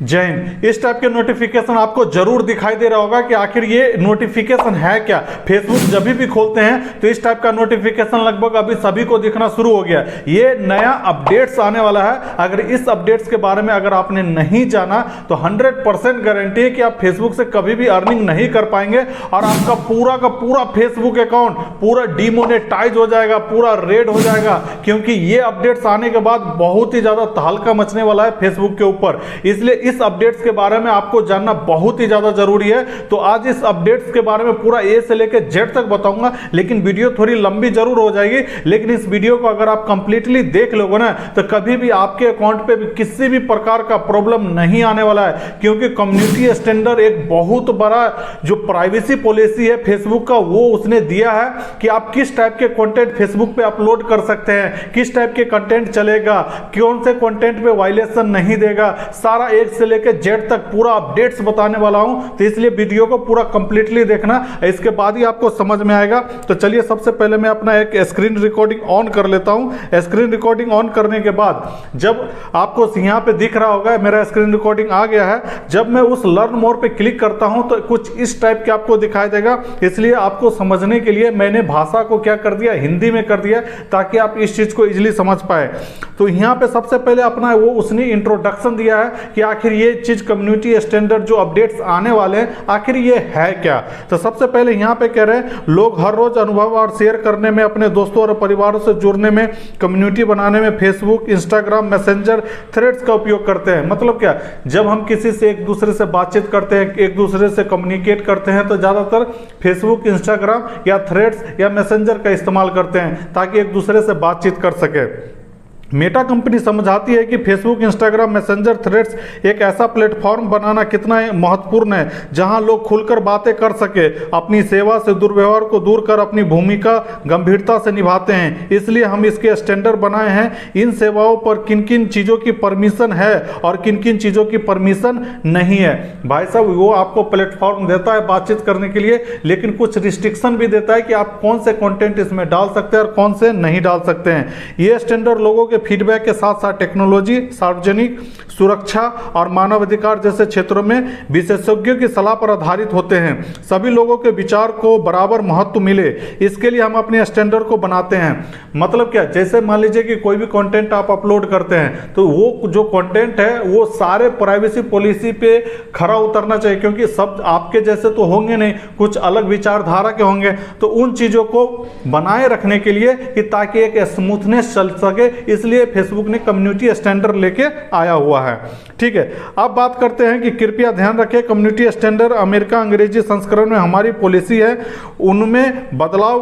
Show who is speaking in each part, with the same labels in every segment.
Speaker 1: जय हिंद। इस टाइप के नोटिफिकेशन आपको जरूर दिखाई दे रहा होगा कि आखिर ये नोटिफिकेशन है क्या। फेसबुक जब भी खोलते हैं तो इस टाइप का नोटिफिकेशन लगभग अभी सभी को दिखना शुरू हो गया। ये नया अपडेट्स आने वाला है। अगर इस अपडेट्स के बारे में अगर आपने नहीं जाना तो 100% गारंटी है कि आप फेसबुक से कभी भी अर्निंग नहीं कर पाएंगे और आपका पूरा का पूरा फेसबुक अकाउंट पूरा डिमोनेटाइज हो जाएगा, पूरा रेड हो जाएगा, क्योंकि ये अपडेट्स आने के बाद बहुत ही ज्यादा तहलका मचने वाला है फेसबुक के ऊपर। इसलिए इस अपडेट्स के बारे में आपको जानना बहुत ही ज्यादा जरूरी है। तो आज इस अपडेट्स के बारे में पूरा ए से लेकर जेड तक बताऊंगा, लेकिन वीडियो थोड़ी लंबी जरूर हो जाएगी। लेकिन इस वीडियो को अगर आप कंप्लीटली देख लोगे ना तो कभी भी आपके अकाउंट पे भी किसी भी प्रकार का प्रॉब्लम नहीं आने वाला है, क्योंकि कम्युनिटी स्टैंडर्ड एक बहुत बड़ा जो प्राइवेसी पॉलिसी है फेसबुक का वो उसने दिया है कि आप किस टाइप के कंटेंट फेसबुक पे अपलोड कर सकते हैं, किस टाइप के कंटेंट चलेगा, कौन से कंटेंट पे वायलेशन नहीं देगा, सारा एक से लेकर जेड तक पूरा अपडेट्स बताने वाला हूं। तो इसलिए वीडियो को पूरा कंप्लीटली देखना, इसके बाद ही आपको समझ में आएगा। तो चलिए सबसे पहले मैं अपना एक स्क्रीन रिकॉर्डिंग ऑन कर लेता हूं। स्क्रीन रिकॉर्डिंग ऑन करने के बाद जब आपको यहां पे दिख रहा होगा मेरा स्क्रीन रिकॉर्डिंग आ गया है, जब मैं उस लर्न मोर पे क्लिक करता हूं तो कुछ इस टाइप के आपको दिखाई देगा। इसलिए आपको समझने के लिए मैंने भाषा को क्या कर दिया, हिंदी में कर दिया, ताकि आप इस चीज को इजीली समझ पाए। तो यहां पे सबसे पहले अपना वो उसने इंट्रोडक्शन दिया है कि आखिर ये चीज कम्युनिटी स्टैंडर्ड जो अपडेट्स आने वाले हैं आखिर ये है क्या। तो सबसे पहले यहां पे कह रहे हैं लोग हर रोज अनुभव और शेयर करने में, अपने दोस्तों और परिवारों से जुड़ने में, कम्युनिटी बनाने में फेसबुक, इंस्टाग्राम, मैसेंजर, थ्रेड्स का उपयोग करते हैं। मतलब क्या, जब हम किसी से एक दूसरे से बातचीत करते हैं, एक दूसरे से कम्युनिकेट करते हैं तो ज्यादातर फेसबुक, इंस्टाग्राम या थ्रेड्स या मैसेंजर का इस्तेमाल करते हैं ताकि एक दूसरे से बातचीत कर सके। मेटा कंपनी समझाती है कि फेसबुक, इंस्टाग्राम, मैसेंजर, थ्रेड्स एक ऐसा प्लेटफॉर्म बनाना कितना महत्वपूर्ण है जहां लोग खुलकर बातें कर सके, अपनी सेवा से दुर्व्यवहार को दूर कर अपनी भूमिका गंभीरता से निभाते हैं। इसलिए हम इसके स्टैंडर्ड बनाए हैं। इन सेवाओं पर किन किन चीज़ों की परमिशन है और किन किन चीज़ों की परमिशन नहीं है। भाई साहब, वो आपको प्लेटफॉर्म देता है बातचीत करने के लिए, लेकिन कुछ रिस्ट्रिक्शन भी देता है कि आप कौन से कंटेंट इसमें डाल सकते हैं और कौन से नहीं डाल सकते हैं। ये स्टैंडर्ड लोगों के फीडबैक के साथ साथ टेक्नोलॉजी, सार्वजनिक सुरक्षा और मानवाधिकार जैसे क्षेत्रों में विशेषज्ञों की सलाह पर आधारित होते हैं। सभी लोगों के विचार को बराबर महत्व मिले, इसके लिए हम अपने स्टैंडर्ड को बनाते हैं। मतलब क्या, जैसे मान लीजिए कि कोई भी कंटेंट आप अपलोड करते हैं तो वो जो कंटेंट है वो सारे प्राइवेसी पॉलिसी पे खरा उतरना चाहिए, क्योंकि सब आपके जैसे तो होंगे नहीं, कुछ अलग विचारधारा के होंगे। तो उन चीजों को बनाए रखने के लिए कि ताकि एक स्मूथनेस चल सके, इसलिए फेसबुक ने कम्युनिटी स्टैंडर्ड लेके आया हुआ है। ठीक है, अब बात करते हैं कि कृपया ध्यान रखें कम्युनिटी स्टैंडर्ड अमेरिका अंग्रेजी संस्करण में हमारी पॉलिसी है, उनमें बदलाव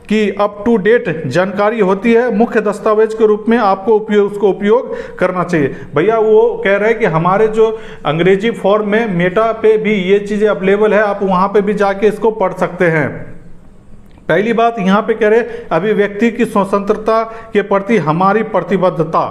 Speaker 1: की अप टू डेट जानकारी होती है। मुख्य दस्तावेज के रूप में आपको उसको उपयोग करना चाहिए। भैया वो कह रहे हैं कि हमारे जो अंग्रेजी फॉर्म में मेटा पे भी ये चीज़ें अवेलेबल है, आप वहाँ पे भी जाके इसको पढ़ सकते हैं। पहली बात यहाँ पे कह रहे अभिव्यक्ति की स्वतंत्रता के प्रति हमारी प्रतिबद्धता।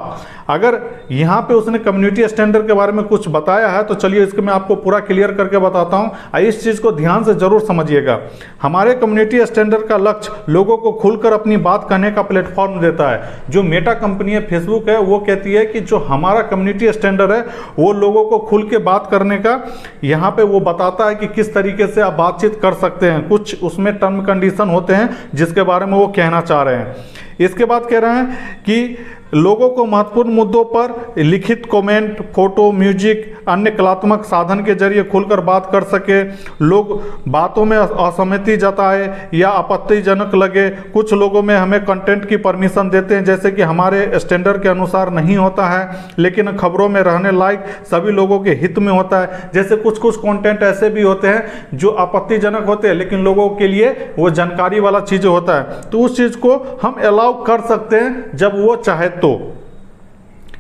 Speaker 1: अगर यहाँ पे उसने कम्युनिटी स्टैंडर्ड के बारे में कुछ बताया है तो चलिए इसको मैं आपको पूरा क्लियर करके बताता हूँ। इस चीज़ को ध्यान से जरूर समझिएगा। हमारे कम्युनिटी स्टैंडर्ड का लक्ष्य लोगों को खुलकर अपनी बात कहने का प्लेटफॉर्म देता है। जो मेटा कंपनी है, फेसबुक है, वो कहती है कि जो हमारा कम्युनिटी स्टैंडर्ड है वो लोगों को खुल के बात करने का, यहाँ पे वो बताता है कि किस तरीके से आप बातचीत कर सकते हैं। कुछ उसमें टर्म कंडीशन होते हैं जिसके बारे में वो कहना चाह रहे हैं। इसके बाद कह रहे हैं कि लोगों को महत्वपूर्ण मुद्दों पर लिखित कमेंट, फोटो, म्यूजिक, अन्य कलात्मक साधन के जरिए खुलकर बात कर सके। लोग बातों में असहमति जताए या आपत्तिजनक लगे। कुछ लोगों में हमें कंटेंट की परमिशन देते हैं जैसे कि हमारे स्टैंडर्ड के अनुसार नहीं होता है, लेकिन खबरों में रहने लायक सभी लोगों के हित में होता है। जैसे कुछ कुछ कंटेंट ऐसे भी होते हैं जो आपत्तिजनक होते हैं लेकिन लोगों के लिए वो जानकारी वाला चीज़ होता है, तो उस चीज़ को हम अलाउ कर सकते हैं जब वो चाहे तो।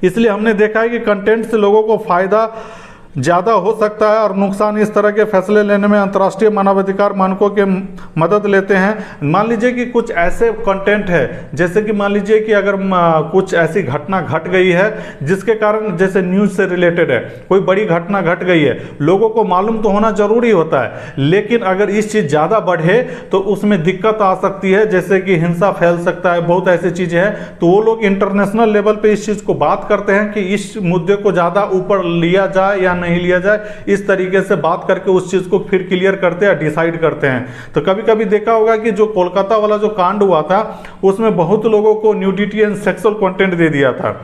Speaker 1: इसलिए हमने देखा है कि कंटेंट से लोगों को फायदा ज़्यादा हो सकता है और नुकसान। इस तरह के फैसले लेने में अंतर्राष्ट्रीय मानवाधिकार मानकों के मदद लेते हैं। मान लीजिए कि कुछ ऐसे कंटेंट है, जैसे कि मान लीजिए कि अगर कुछ ऐसी घटना घट गई है जिसके कारण, जैसे न्यूज़ से रिलेटेड है, कोई बड़ी घटना घट गई है, लोगों को मालूम तो होना जरूरी होता है, लेकिन अगर इस चीज़ ज़्यादा बढ़े तो उसमें दिक्कत आ सकती है, जैसे कि हिंसा फैल सकता है, बहुत ऐसी चीज़ें हैं। तो वो लोग इंटरनेशनल लेवल पर इस चीज़ को बात करते हैं कि इस मुद्दे को ज़्यादा ऊपर लिया जाए या नहीं नहीं लिया जाए, इस तरीके से बात करके उस चीज़ को फिर क्लियर करते हैं, डिसाइड करते हैं। तो कभी कभी देखा होगा कि जो कोलकाता वाला जो कांड हुआ था उसमें बहुत लोगों को न्यूडिटी एंड सेक्सुअल कंटेंट दे दिया था,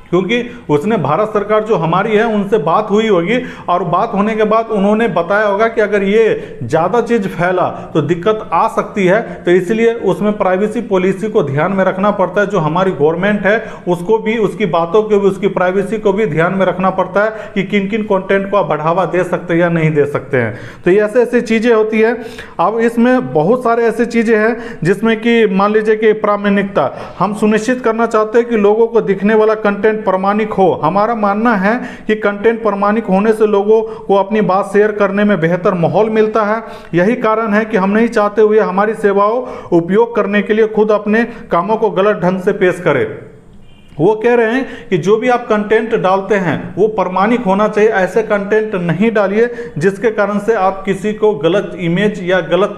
Speaker 1: क्योंकि उसने भारत सरकार जो हमारी है उनसे बात हुई होगी और बात होने के बाद उन्होंने बताया होगा कि अगर ये ज़्यादा चीज़ फैला तो दिक्कत आ सकती है। तो इसलिए उसमें प्राइवेसी पॉलिसी को ध्यान में रखना पड़ता है। जो हमारी गवर्नमेंट है उसको भी, उसकी बातों को भी, उसकी प्राइवेसी को भी ध्यान में रखना पड़ता है कि किन किन कंटेंट को आप बढ़ावा दे सकते हैं या नहीं दे सकते हैं। तो ये ऐसे ऐसी चीज़ें होती है। अब इसमें बहुत सारे ऐसी चीज़ें हैं जिसमें कि मान लीजिए कि प्रामाणिकता, हम सुनिश्चित करना चाहते हैं कि लोगों को दिखने वाला कंटेंट प्रमाणिक हो। हमारा मानना है कि कंटेंट प्रमाणिक होने से लोगों को अपनी बात शेयर करने में बेहतर माहौल मिलता है। यही कारण है कि हम नहीं चाहते हुए हमारी सेवाओं उपयोग करने के लिए खुद अपने कामों को गलत ढंग से पेश करें। वो कह रहे हैं कि जो भी आप कंटेंट डालते हैं वो प्रमाणिक होना चाहिए। ऐसे कंटेंट नहीं डालिए जिसके कारण से आप किसी को गलत इमेज या गलत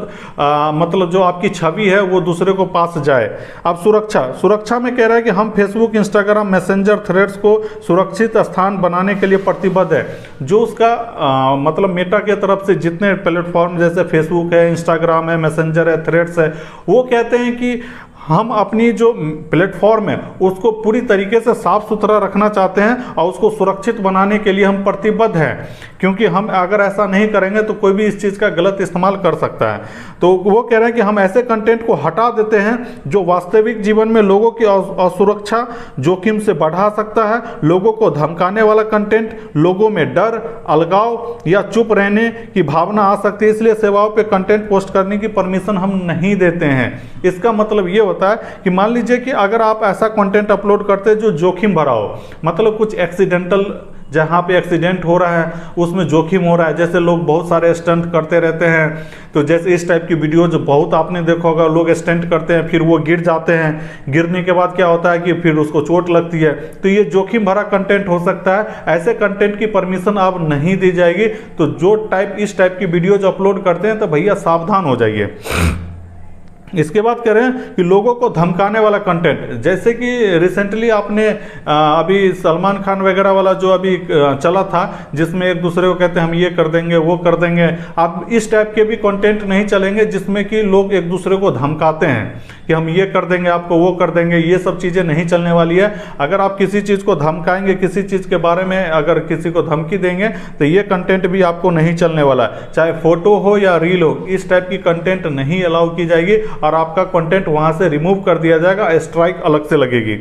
Speaker 1: मतलब जो आपकी छवि है वो दूसरे को पास जाए। अब सुरक्षा में कह रहा है कि हम फेसबुक, इंस्टाग्राम, मैसेंजर, थ्रेड्स को सुरक्षित स्थान बनाने के लिए प्रतिबद्ध है। जो उसका मतलब मेटा की तरफ से जितने प्लेटफॉर्म जैसे फेसबुक है, इंस्टाग्राम है, मैसेंजर है, थ्रेड्स है, वो कहते हैं कि हम अपनी जो प्लेटफॉर्म है उसको पूरी तरीके से साफ सुथरा रखना चाहते हैं और उसको सुरक्षित बनाने के लिए हम प्रतिबद्ध हैं, क्योंकि हम अगर ऐसा नहीं करेंगे तो कोई भी इस चीज़ का गलत इस्तेमाल कर सकता है। तो वो कह रहे हैं कि हम ऐसे कंटेंट को हटा देते हैं जो वास्तविक जीवन में लोगों की असुरक्षा जोखिम से बढ़ा सकता है। लोगों को धमकाने वाला कंटेंट लोगों में डर, अलगाव या चुप रहने की भावना आ सकती है, इसलिए सेवाओं पे कंटेंट पोस्ट करने की परमिशन हम नहीं देते हैं। इसका मतलब ये होता है कि मान लीजिए कि अगर आप ऐसा कंटेंट अपलोड करते हैं जो जोखिम भरा हो, मतलब कुछ एक्सीडेंटल, जहाँ पे एक्सीडेंट हो रहा है उसमें जोखिम हो रहा है, जैसे लोग बहुत सारे स्टंट करते रहते हैं, तो जैसे इस टाइप की वीडियो जो बहुत आपने देखा होगा, लोग स्टंट करते हैं फिर वो गिर जाते हैं, गिरने के बाद क्या होता है कि फिर उसको चोट लगती है, तो ये जोखिम भरा कंटेंट हो सकता है। ऐसे कंटेंट की परमिशन आप नहीं दी जाएगी। तो जो इस टाइप की वीडियो जो अपलोड करते हैं तो भैया सावधान हो जाइए। इसके बाद कह रहे हैं कि लोगों को धमकाने वाला कंटेंट, जैसे कि रिसेंटली आपने अभी सलमान खान वगैरह वाला जो अभी चला था जिसमें एक दूसरे को कहते हैं हम ये कर देंगे वो कर देंगे, आप इस टाइप के भी कंटेंट नहीं चलेंगे जिसमें कि लोग एक दूसरे को धमकाते हैं कि हम ये कर देंगे आपको, वो कर देंगे। ये सब चीज़ें नहीं चलने वाली है। अगर आप किसी चीज़ को धमकाएंगे, किसी चीज़ के बारे में अगर किसी को धमकी देंगे तो ये कंटेंट भी आपको नहीं चलने वाला है। चाहे फोटो हो या रील हो, इस टाइप की कंटेंट नहीं अलाउ की जाएगी और आपका कंटेंट वहां से रिमूव कर दिया जाएगा, स्ट्राइक अलग से लगेगी।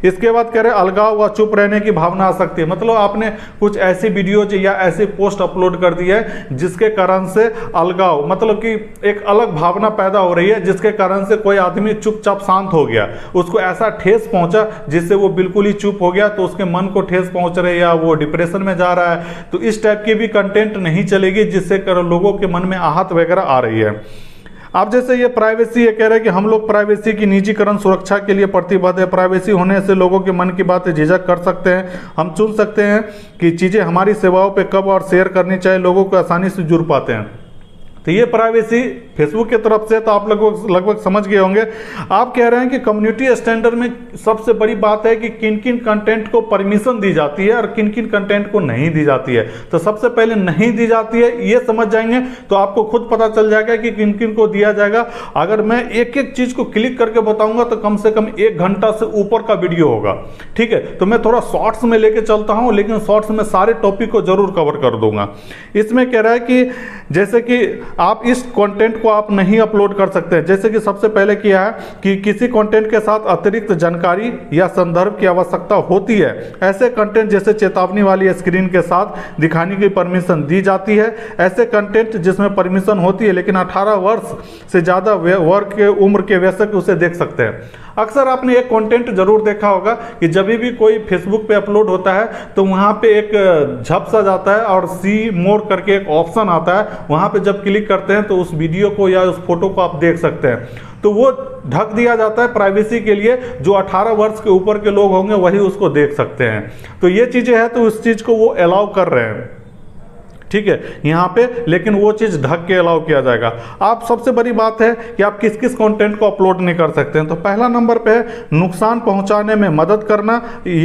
Speaker 1: इसके बाद कह रहे अलगाव व चुप रहने की भावना आ सकती है, मतलब आपने कुछ ऐसी वीडियोज या ऐसी पोस्ट अपलोड कर दी है जिसके कारण से अलगाव, मतलब कि एक अलग भावना पैदा हो रही है, जिसके कारण से कोई आदमी चुपचाप शांत हो गया, उसको ऐसा ठेस पहुंचा जिससे वो बिल्कुल ही चुप हो गया, तो उसके मन को ठेस पहुंच रही है या वो डिप्रेशन में जा रहा है। तो इस टाइप की भी कंटेंट नहीं चलेगी जिससे लोगों के मन में आहत वगैरह आ रही है। अब जैसे ये प्राइवेसी, ये कह रहे हैं कि हम लोग प्राइवेसी की निजीकरण सुरक्षा के लिए प्रतिबद्ध है। प्राइवेसी होने से लोगों के मन की बातें झिझक कर सकते हैं। हम चुन सकते हैं कि चीज़ें हमारी सेवाओं पे कब और शेयर करनी चाहिए, लोगों को आसानी से जुड़ पाते हैं। तो ये प्राइवेसी फेसबुक की तरफ से तो आप लगभग समझ गए होंगे। आप कह रहे हैं कि कम्युनिटी स्टैंडर्ड में सबसे बड़ी बात है कि किन किन कंटेंट को परमिशन दी जाती है और किन किन कंटेंट को नहीं दी जाती है। तो सबसे पहले नहीं दी जाती है ये समझ जाएंगे तो आपको खुद पता चल जाएगा कि किन किन को दिया जाएगा। अगर मैं एक एक चीज़ को क्लिक करके बताऊंगा तो कम से कम 1 घंटा से ऊपर का वीडियो होगा, ठीक है। तो मैं थोड़ा शॉर्ट्स में लेके चलता हूँ, लेकिन शॉर्ट्स में सारे टॉपिक को जरूर कवर कर दूंगा। इसमें कह रहा है कि जैसे कि आप इस कंटेंट को आप नहीं अपलोड कर सकते। जैसे कि सबसे पहले किया है कि किसी कंटेंट के साथ अतिरिक्त जानकारी या संदर्भ की आवश्यकता होती है, ऐसे कंटेंट जैसे चेतावनी वाली स्क्रीन के साथ दिखाने की परमिशन दी जाती है। ऐसे कंटेंट जिसमें परमिशन होती है लेकिन 18 वर्ष से ज़्यादा वर्ग के उम्र के वयस्क उसे देख सकते हैं। अक्सर आपने एक कंटेंट जरूर देखा होगा कि जब भी कोई फेसबुक पे अपलोड होता है तो वहाँ पे एक झपसा जाता है और सी मोर करके एक ऑप्शन आता है, वहाँ पे जब क्लिक करते हैं तो उस वीडियो को या उस फोटो को आप देख सकते हैं। तो वो ढक दिया जाता है प्राइवेसी के लिए, जो 18 वर्ष के ऊपर के लोग होंगे वही उसको देख सकते हैं। तो ये चीज़ें हैं तो उस चीज़ को वो अलाउ कर रहे हैं। ठीक है यहाँ पे, लेकिन वो चीज़ ढक के अलाउ किया जाएगा। आप सबसे बड़ी बात है कि आप किस किस कंटेंट को अपलोड नहीं कर सकते हैं। तो पहला नंबर पे है नुकसान पहुंचाने में मदद करना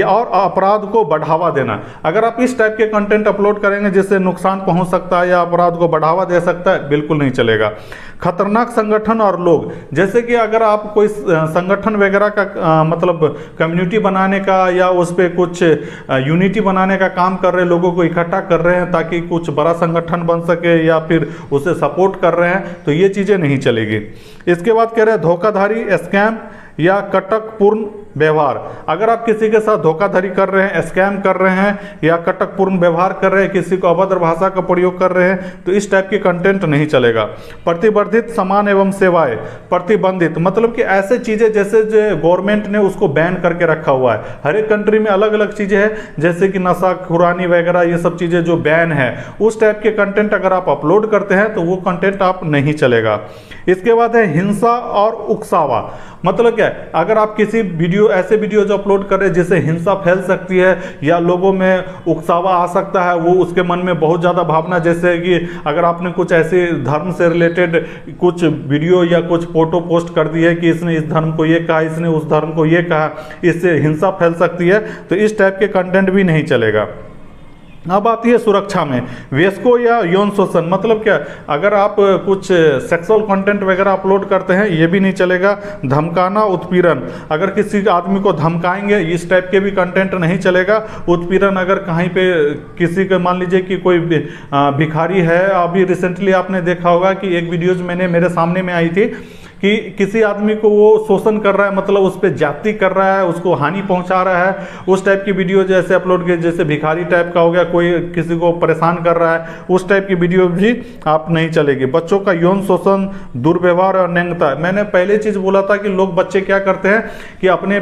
Speaker 1: और अपराध को बढ़ावा देना। अगर आप इस टाइप के कंटेंट अपलोड करेंगे जिससे नुकसान पहुंच सकता है या अपराध को बढ़ावा दे सकता है, बिल्कुल नहीं चलेगा। खतरनाक संगठन और लोग, जैसे कि अगर आप कोई संगठन वगैरह का मतलब कम्युनिटी बनाने का या उस पर कुछ यूनिटी बनाने का काम कर रहे हैं, लोगों को इकट्ठा कर रहे हैं ताकि कुछ बड़ा संगठन बन सके या फिर उसे सपोर्ट कर रहे हैं, तो ये चीज़ें नहीं चलेगी। इसके बाद कह रहे हैं धोखाधड़ी, स्कैम या कटकपूर्ण व्यवहार। अगर आप किसी के साथ धोखाधड़ी कर रहे हैं, स्कैम कर रहे हैं या कटकपूर्ण व्यवहार कर रहे हैं, किसी को अभद्र भाषा का प्रयोग कर रहे हैं, तो इस टाइप के कंटेंट नहीं चलेगा। प्रतिबंधित सामान एवं सेवाएं, प्रतिबंधित मतलब कि ऐसे चीज़ें जैसे जो गवर्नमेंट ने उसको बैन करके रखा हुआ है। हर एक कंट्री में अलग अलग चीज़ें हैं, जैसे कि नशा खुरानी वगैरह, ये सब चीज़ें जो बैन है, उस टाइप के कंटेंट अगर आप अपलोड करते हैं तो वो कंटेंट आप नहीं चलेगा। इसके बाद है हिंसा और उकसावा, मतलब क्या है, अगर आप किसी वीडियो ऐसे वीडियो जो अपलोड कर रहे हैं जिससे हिंसा फैल सकती है या लोगों में उकसावा आ सकता है, वो उसके मन में बहुत ज़्यादा भावना, जैसे कि अगर आपने कुछ ऐसे धर्म से रिलेटेड कुछ वीडियो या कुछ फोटो पोस्ट कर दी है कि इसने इस धर्म को ये कहा, इसने उस धर्म को ये कहा, इससे हिंसा फैल सकती है, तो इस टाइप के कंटेंट भी नहीं चलेगा। अब आती है सुरक्षा में, वेस्को या यौन शोषण, मतलब क्या, अगर आप कुछ सेक्सुअल कंटेंट वगैरह अपलोड करते हैं, ये भी नहीं चलेगा। धमकाना, उत्पीड़न, अगर किसी आदमी को धमकाएंगे, इस टाइप के भी कंटेंट नहीं चलेगा। उत्पीड़न, अगर कहीं पे किसी का मान लीजिए कि कोई भिखारी है, अभी रिसेंटली आपने देखा होगा कि एक वीडियोज मेरे सामने में आई थी कि किसी आदमी को वो शोषण कर रहा है, मतलब उस पर जाति कर रहा है, उसको हानि पहुंचा रहा है, उस टाइप की वीडियो जैसे अपलोड किए, जैसे भिखारी टाइप का हो गया, कोई किसी को परेशान कर रहा है, उस टाइप की वीडियो भी आप नहीं चलेगी। बच्चों का यौन शोषण, दुर्व्यवहार और नग्नता, मैंने पहले चीज़ बोला था कि लोग बच्चे क्या करते हैं कि अपने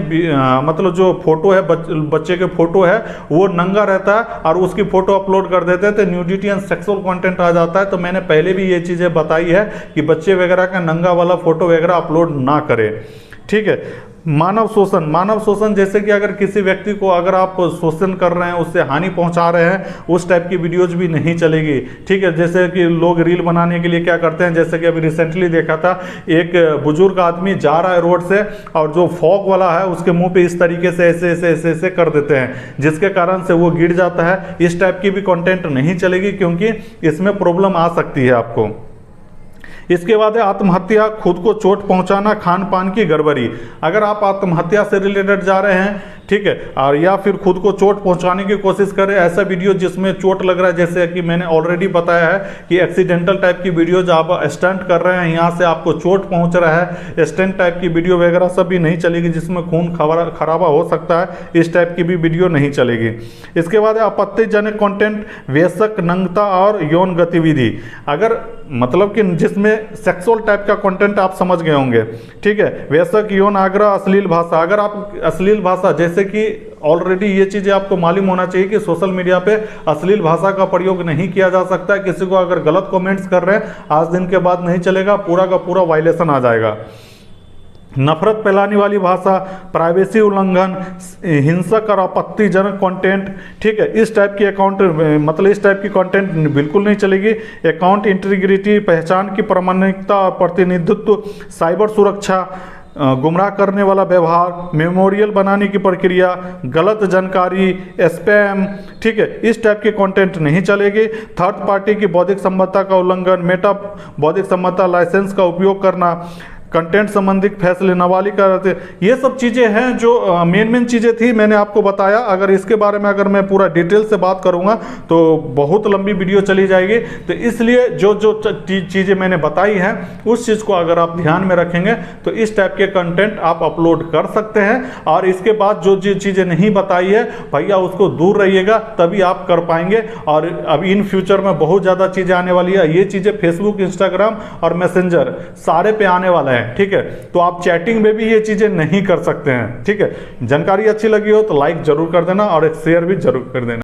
Speaker 1: मतलब जो फोटो है, बच्चे के फोटो है वो नंगा रहता है और उसकी फोटो अपलोड कर देते हैं, तो न्यूडिटी एंड सेक्सुअल कंटेंट आ जाता है। तो मैंने पहले भी ये चीज़ें बताई है कि बच्चे वगैरह का नंगा वाला फोटो वगैरह अपलोड ना करें, ठीक है। मानव शोषण, मानव शोषण जैसे कि अगर किसी व्यक्ति को अगर आप शोषण कर रहे हैं, उससे हानि पहुंचा रहे हैं, उस टाइप की वीडियोज भी नहीं चलेगी, ठीक है। जैसे कि लोग रील बनाने के लिए क्या करते हैं, जैसे कि अभी रिसेंटली देखा था, एक बुजुर्ग आदमी जा रहा है रोड से और जो फॉग वाला है उसके मुंह पे इस तरीके से ऐसे ऐसे ऐसे ऐसे कर देते हैं, जिसके कारण से वो गिर जाता है। इस टाइप की भी कंटेंट नहीं चलेगी, क्योंकि इसमें प्रॉब्लम आ सकती है आपको। इसके बाद है आत्महत्या, खुद को चोट पहुंचाना, खान पान की गड़बड़ी। अगर आप आत्महत्या से रिलेटेड जा रहे हैं, ठीक है, और या फिर खुद को चोट पहुंचाने की कोशिश करें, ऐसा वीडियो जिसमें चोट लग रहा है, जैसे कि मैंने ऑलरेडी बताया है कि एक्सीडेंटल टाइप की वीडियो जो आप स्टंट कर रहे हैं, यहाँ से आपको चोट पहुंच रहा है, स्टंट टाइप की वीडियो वगैरह सब भी नहीं चलेगी, जिसमें खून खराबा हो सकता है, इस टाइप की भी वीडियो नहीं चलेगी। इसके बाद है आपत्तिजनक कंटेंट, व्यसक, नग्नता और यौन गतिविधि। अगर मतलब कि जिसमें सेक्सुअल टाइप का कंटेंट आप समझ गए होंगे, ठीक है, व्यसक, यौन आग्रह, अश्लील भाषा। अगर आप अश्लील भाषा, जैसे कि ऑलरेडी ये चीज़ें आपको मालूम होना चाहिए कि सोशल मीडिया पे अश्लील भाषा का प्रयोग नहीं किया जा सकता है। किसी को अगर गलत कमेंट्स कर रहे हैं, आज दिन के बाद नहीं चलेगा, पूरा का पूरा वायलेशन आ जाएगा। नफरत फैलाने वाली भाषा, प्राइवेसी उल्लंघन, हिंसक और आपत्तिजनक कंटेंट, ठीक है, इस टाइप की अकाउंट मतलब इस टाइप की कंटेंट बिल्कुल नहीं चलेगी। अकाउंट इंटीग्रिटी, पहचान की प्रामाणिकता और प्रतिनिधित्व, साइबर सुरक्षा, गुमराह करने वाला व्यवहार, मेमोरियल बनाने की प्रक्रिया, गलत जानकारी, स्पैम, ठीक है, इस टाइप के कंटेंट नहीं चलेगी। थर्ड पार्टी की बौद्धिक संपदा का उल्लंघन, मेटा बौद्धिक संपदा लाइसेंस का उपयोग करना, कंटेंट संबंधित फैसले, नाबालिग का, ये सब चीज़ें हैं जो मेन चीज़ें थी, मैंने आपको बताया। अगर इसके बारे में अगर मैं पूरा डिटेल से बात करूंगा तो बहुत लंबी वीडियो चली जाएगी, तो इसलिए जो जो चीज़ें मैंने बताई हैं उस चीज़ को अगर आप ध्यान में रखेंगे तो इस टाइप के कंटेंट आप अपलोड कर सकते हैं। और इसके बाद जो चीज़ें नहीं बताई है भैया, उसको दूर रहिएगा, तभी आप कर पाएंगे। और अब इन फ्यूचर में बहुत ज़्यादा चीज़ें आने वाली है, ये चीज़ें फेसबुक, इंस्टाग्राम और मैसेंजर सारे पे आने वाला है, ठीक है। तो आप चैटिंग में भी ये चीजें नहीं कर सकते हैं, ठीक है। जानकारी अच्छी लगी हो तो लाइक जरूर कर देना और एक शेयर भी जरूर कर देना।